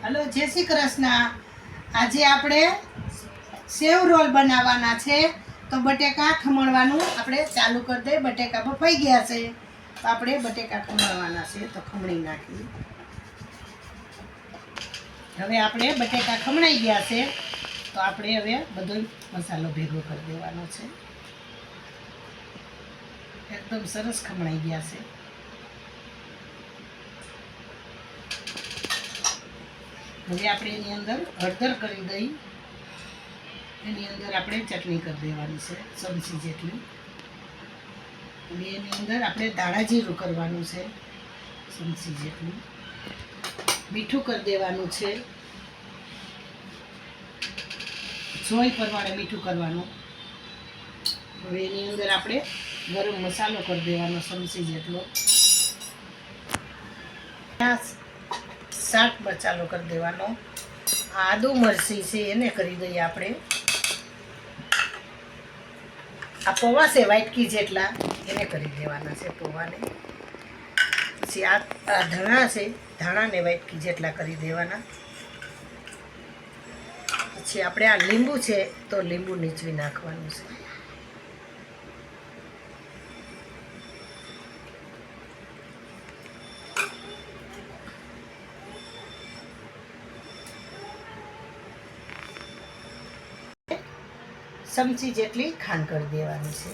Hello जय श्री कृष्ण। आज આપણે સેવ રોલ બનાવવાના છે તો બટેકા ખમણવાનું આપણે ચાલુ કરી દઈએ। બટેકા બફાઈ ગયા છે તો આપણે બટેકા ખમણવાના છે તો ખમણી નાખી। હવે આપણે બટેકા ખમણાઈ ગયા છે તો આપણે હવે બધો મસાલો ભેગો કરી દેવાનો છે। એકદમ સરસ ખમણાઈ ગયા છે। હવે આપણે એની અંદર હળદર કરી દઈ। એની અંદર આપણે ચટણી કરી દેવાની છે ચમચી જેટલી। હવે એની અંદર આપણે ધાણા જીરું કરવાનું છે ચમચી જેટલું। મીઠું કરી દેવાનું છે, જોઈ પ્રમાણે મીઠું કરવાનું। હવે એની અંદર આપણે ગરમ મસાલો કરી દેવાનો ચમચી જેટલો। ચાટ મસાલો કરી દેવાનો। આદુ મરચી છે એને કરી દઈએ આપણે। આ પૌવા છે વાટકી જેટલા એને કરી દેવાના છે પૌવાને। પછી આ ધાણા છે ધાણાને વાટકી જેટલા કરી દેવાના। પછી આપણે આ લીંબુ છે તો લીંબુ નીચવી નાખવાનું છે। ચમચી જેટલી ખાંડ કરી દેવાની છે।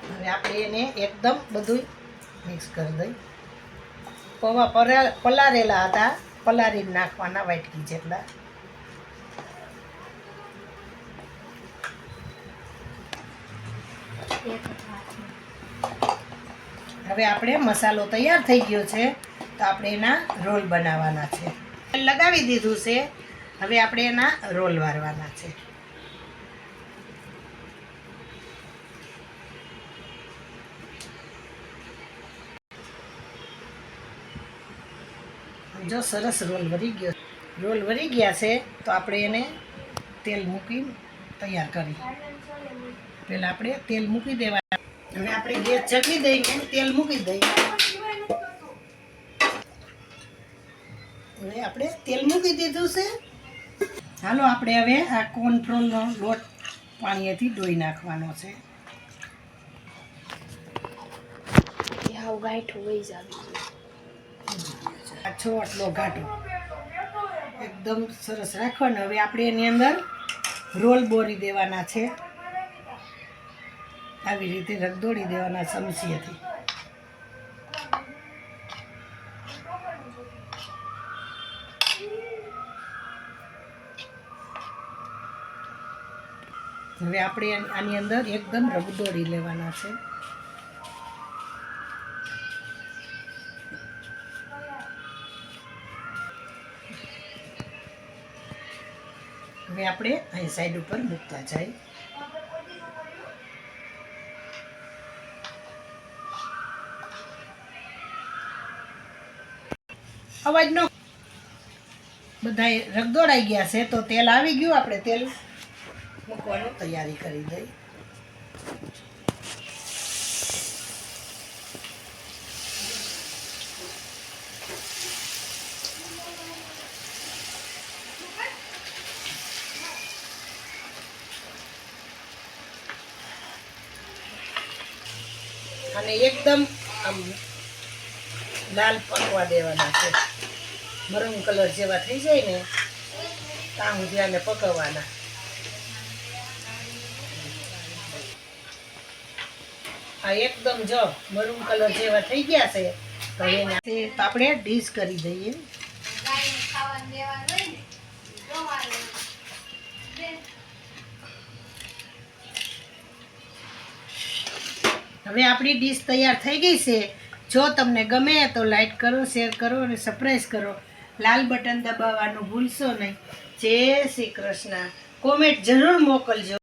હવે આપણે એને એકદમ બધું મિક્સ કરી દઈ। પૌવા પલારેલા હતા, પલારીને નાખવાના વાટકી જેટલા। હવે આપણે મસાલો તૈયાર થઈ ગયો છે તો આપણે એના રોલ બનાવવાના છે। તેલ લગાવી દીધું છે, હવે આપણે એના રોલ વારવાના છે। જો સરસ રોલ વરી ગયો, રોલ વરી ગયા છે તો આપણે એને તેલ મૂકી તૈયાર કરી। પહેલાં આપણે તેલ મૂકી દેવાના। હવે આપણે ગેસ ચકવી દઈને તેલ મૂકી દઈએ। હવે આપણે તેલ મૂકી દીધું છે। હાલો આપણે હવે આ કોર્નફ્લોરનો લોટ પાણીએથી ધોઈ નાખવાનો છે। આછો આટલો ઘાટો એકદમ સરસ રાખવાનો। હવે આપણે એની અંદર રોલ બોરી દેવાના છે, આવી રીતે રગદોડી દેવાના ચમચીએથી। હવે આપણે આની અંદર એકદમ રગદોડી લેવાના છે। હવે આપણે અહીં સાઈડ ઉપર મૂકતા જાય। અવાજ નો બધા રગદોડાઈ ગયા છે તો તેલ આવી ગયું, આપણે તેલ મૂકવાની તૈયારી કરી દઈ। અને એકદમ આમ લાલ પકવા દેવાના છે, મરૂન કલર જેવા થઈ જાય ને ત્યાં સુધી આને પકવવાના। આ એકદમ જો મરૂન કલર જેવા થઈ ગયા છે તો એને આપણે ડીશ કરી દઈએ। હવે આપણી ડીશ તૈયાર થઈ ગઈ છે। જો તમને ગમે તો લાઈક કરો, શેર કરો અને સબસ્ક્રાઈબ કરો। લાલ બટન દબાવવાનું ભૂલશો નહીં। જય શ્રી કૃષ્ણ। કોમેન્ટ જરૂર મોકલજો।